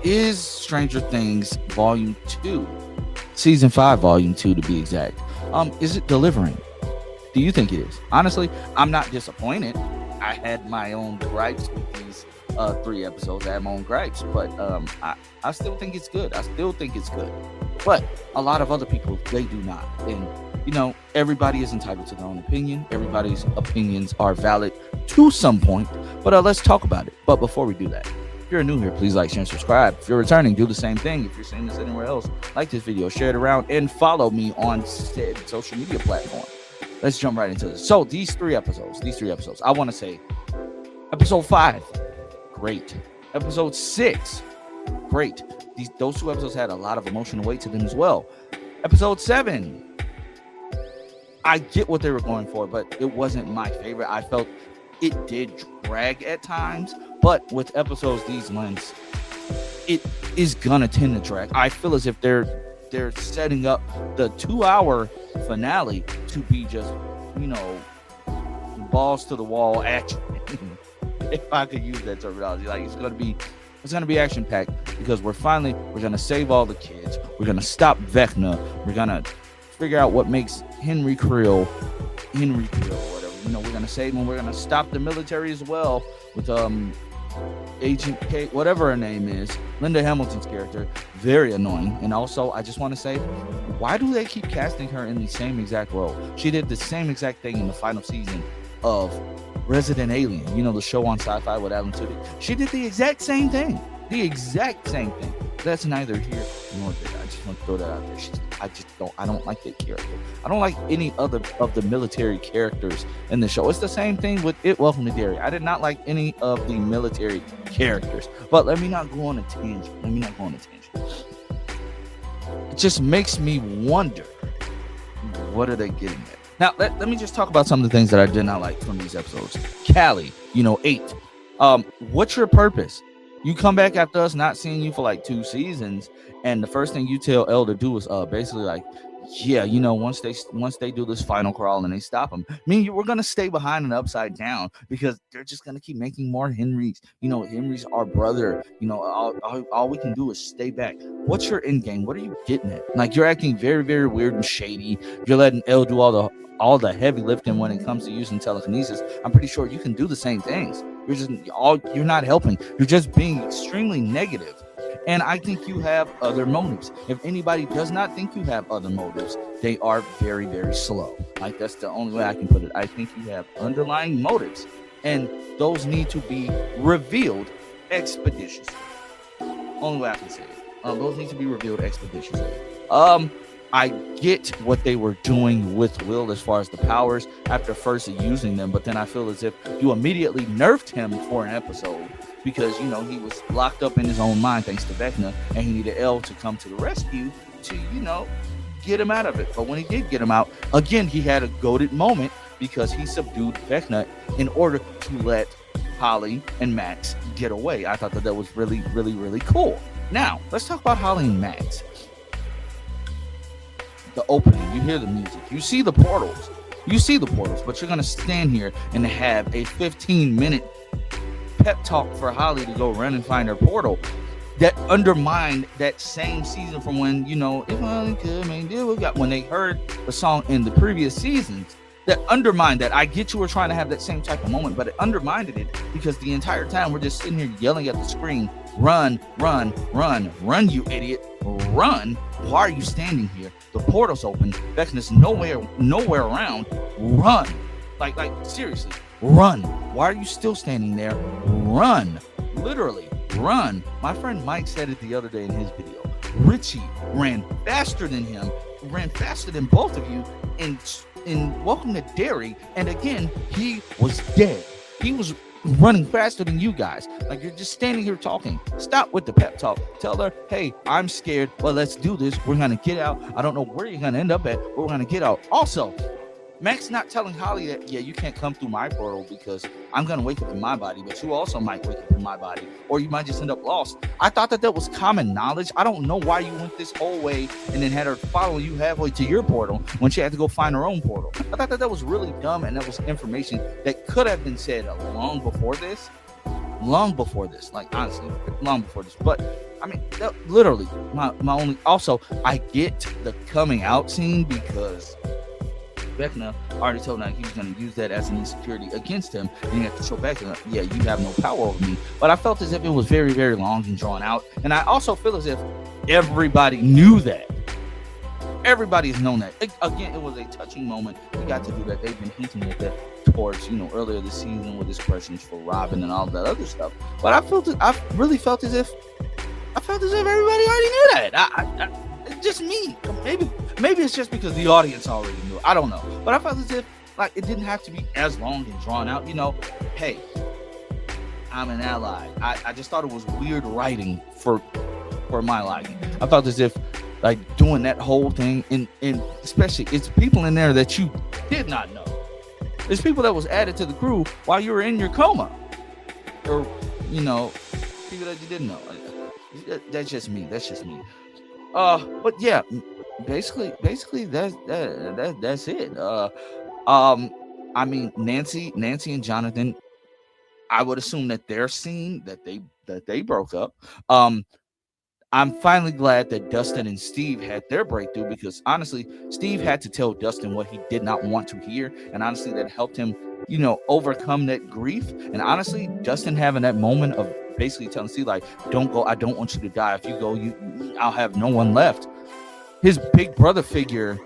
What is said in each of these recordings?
is Stranger Things Volume 2, Season 5, Volume 2 to be exact. Is it delivering? Do you think it is? Honestly, I'm not disappointed. I had my own gripes with these 3 episodes. I had my own gripes, but I still think it's good. I still think it's good. But a lot of other people, they do not. And, everybody is entitled to their own opinion. Everybody's opinions are valid to some point. But let's talk about it. But before we do that, if you're new here, please like, share, and subscribe. If you're returning, do the same thing. If you're seeing this anywhere else, like this video, share it around, and follow me on said social media platform. Let's jump right into this. So these three episodes, I want to say episode 5, great. Episode 6, great. Those 2 episodes had a lot of emotional weight to them as well. Episode 7, I get what they were going for, but it wasn't my favorite. I felt it did drag at times, but with episodes these lengths, it is gonna tend to drag. I feel as if they're setting up the 2-hour finale to be just, balls to the wall action. If I could use that terminology, like it's gonna be action packed because we're gonna save all the kids. We're gonna stop Vecna. We're gonna figure out what makes Henry Creel, whatever. We're gonna save him. We're gonna stop the military as well with Agent Kate, whatever her name is, Linda Hamilton's character, very annoying. And also, I just want to say, why do they keep casting her in the same exact role? She did the same exact thing in the final season of Resident Alien, the show on Sci-Fi with Alan Tudyk. She did the exact same thing. That's neither here nor there. I just want to throw that out there. I don't like that character. I don't like any other of the military characters in the show. It's the same thing with It Welcome to Derry. I did not like any of the military characters. But let me not go on a tangent. It just makes me wonder, what are they getting at? Now, let me just talk about some of the things that I did not like from these episodes. Callie, 8. What's your purpose? You come back after us not seeing you for like 2 seasons, and the first thing you tell Elle to do is basically like, yeah, once they do this final crawl and they stop him, we're gonna stay behind and upside down because they're just gonna keep making more Henrys. Henry's our brother. All we can do is stay back. What's your end game? What are you getting at? Like, you're acting very, very weird and shady. You're letting Elle do all the heavy lifting when it comes to using telekinesis. I'm pretty sure you can do the same things. You're not helping. You're just being extremely negative. And I think you have other motives. If anybody does not think you have other motives, they are very, very slow. Like, that's the only way I can put it. I think you have underlying motives, and those need to be revealed expeditiously. Only way I can say it. Those need to be revealed expeditiously. I get what they were doing with Will as far as the powers after first using them, but then I feel as if you immediately nerfed him for an episode because, he was locked up in his own mind thanks to Vecna, and he needed Elle to come to the rescue to, get him out of it. But when he did get him out, again, he had a goated moment because he subdued Vecna in order to let Holly and Max get away. I thought that was really, really, really cool. Now, let's talk about Holly and Max. The opening, you hear the music, you see the portals, but you're gonna stand here and have a 15-minute pep talk for Holly to go run and find her portal that undermined that same season from when, if only could make deal when they heard the song in the previous seasons. That undermined that. I get you were trying to have that same type of moment, but it undermined it because the entire time we're just sitting here yelling at the screen, run, you idiot, run. Why are you standing here? The portal's open. Vecna's nowhere around. Run. Like seriously, run. Why are you still standing there? Run. Literally, run. My friend Mike said it the other day in his video. Richie ran faster than him, ran faster than both of you in Welcome to Derry, and again, he was dead. He was running faster than you guys. Like, you're just standing here talking. Stop with the pep talk. Tell her, hey, I'm scared, but let's do this. We're gonna get out. I don't know where you're gonna end up at, but we're gonna get out. Also, Max not telling Holly that, yeah, you can't come through my portal because I'm going to wake up in my body, but you also might wake up in my body, or you might just end up lost. I thought that was common knowledge. I don't know why you went this whole way and then had her following you halfway to your portal when she had to go find her own portal. I thought that was really dumb, and that was information that could have been said long before this. Like, honestly, long before this. But I mean, literally, my only. Also, I get the coming out scene because Vecna already told him he was going to use that as an insecurity against him, and he had to show Vecna, yeah, you have no power over me. But I felt as if it was very, very long and drawn out, and I also feel as if everybody knew that. Everybody has known that. Again, it was a touching moment. We got to do that. They've been hinting at that towards, earlier this season with his questions for Robin and all that other stuff. But I really felt as if everybody already knew that. It's just me. Maybe it's just because the audience already knew. I don't know. But I felt as if it didn't have to be as long and drawn out. Hey, I'm an ally. I just thought it was weird writing for my liking. I felt as if doing that whole thing, and especially it's people in there that you did not know. There's people that was added to the crew while you were in your coma, or people that you didn't know. That's just me. But yeah, basically that's it. I mean, Nancy and Jonathan, I would assume that their scene that they broke up. I'm finally glad that Dustin and Steve had their breakthrough, because honestly, Steve had to tell Dustin what he did not want to hear. And honestly, that helped him, overcome that grief. And honestly, Dustin having that moment of basically telling Steve, don't go. I don't want you to die. If you go, I'll have no one left. His big brother figure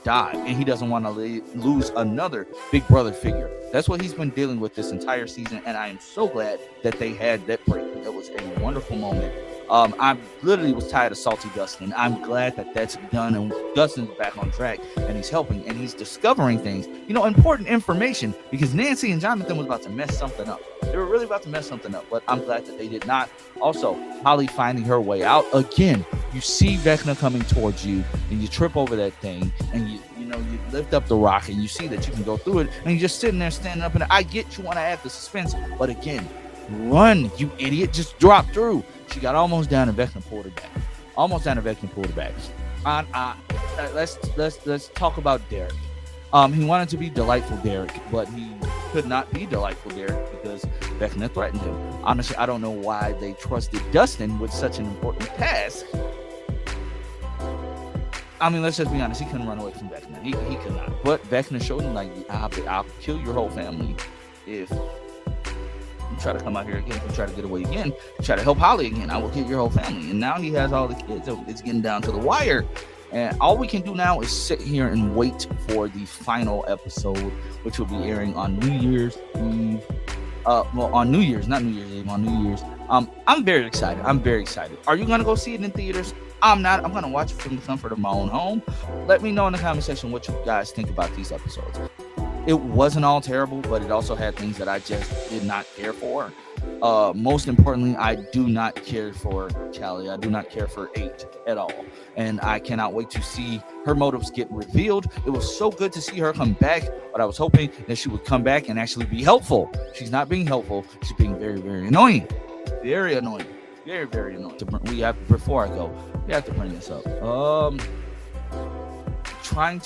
died, and he doesn't want to lose another big brother figure. That's what he's been dealing with this entire season, and I am so glad that they had that break. That was a wonderful moment. I literally was tired of salty Dustin. I'm glad that that's done, and Dustin's back on track, and he's helping, and he's discovering things, important information, because Nancy and Jonathan was about to mess something up. They were really about to mess something up, but I'm glad that they did not. Also, Holly finding her way out. Again, you see Vecna coming towards you, and you trip over that thing, and you lift up the rock, and you see that you can go through it, and you're just sitting there standing up, and I get you want to add the suspense, but again, run, you idiot, just drop through. She got almost down, and Vecna pulled her back. Let's talk about Derek. He wanted to be delightful Derek, but he could not be delightful Derek because Vecna threatened him. Honestly, I don't know why they trusted Dustin with such an important task. I mean, let's just be honest. He couldn't run away from Vecna. He could not. But Vecna showed him, I'll kill your whole family if you try to come out here again, if you try to get away again, try to help Holly again, I will kill your whole family. And now he has all the kids. It's getting down to the wire. And all we can do now is sit here and wait for the final episode, which will be airing on New Year's Eve. On New Year's, not New Year's Eve, on New Year's. I'm very excited. Are you going to go see it in theaters? I'm not. I'm going to watch it from the comfort of my own home. Let me know in the comment section what you guys think about these episodes. It wasn't all terrible, but it also had things that I just did not care for. Most importantly, I do not care for Callie. I do not care for 8 at all. And I cannot wait to see her motives get revealed. It was so good to see her come back, but I was hoping that she would come back and actually be helpful. She's not being helpful. She's being very, very annoying. Very annoying. Very, very annoying. Before I go, we have to bring this up. Trying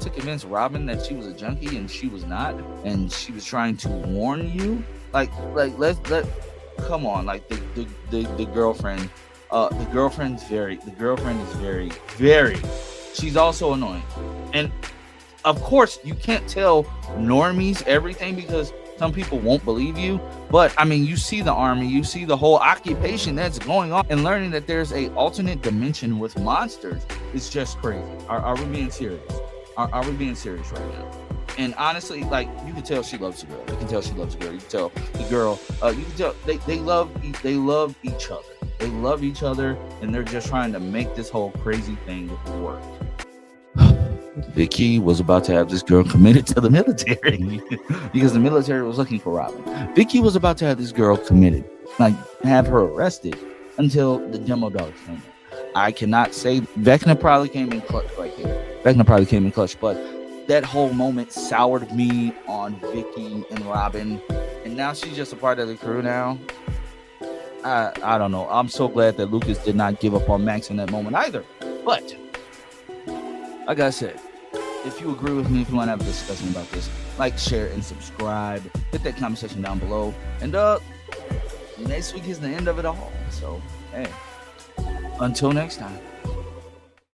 to convince Robin that she was a junkie and she was not, and she was trying to warn you. Come on, the girlfriend. The girlfriend is very. She's also annoying, and of course you can't tell normies everything because some people won't believe you. But I mean, you see the army, you see the whole occupation that's going on, and learning that there's a alternate dimension with monsters is just crazy. Are we being serious? Are we being serious right now? And honestly, you can tell she loves the girl. You can tell the girl. You can tell they love each other. They love each other, and they're just trying to make this whole crazy thing work. Vicky was about to have this girl committed to the military because the military was looking for Robin. Vicky was about to have this girl committed, have her arrested until the demo dogs came in. I cannot say Vecna probably came in clutch right here. But that whole moment soured me on Vicky and Robin, and now she's just a part of the crew now. I don't know. I'm so glad that Lucas did not give up on Max in that moment either. But like I said, if you agree with me, if you want to have a discussion about this, share, and subscribe. Hit that comment section down below. And Next week is the end of it all. So, hey, until next time.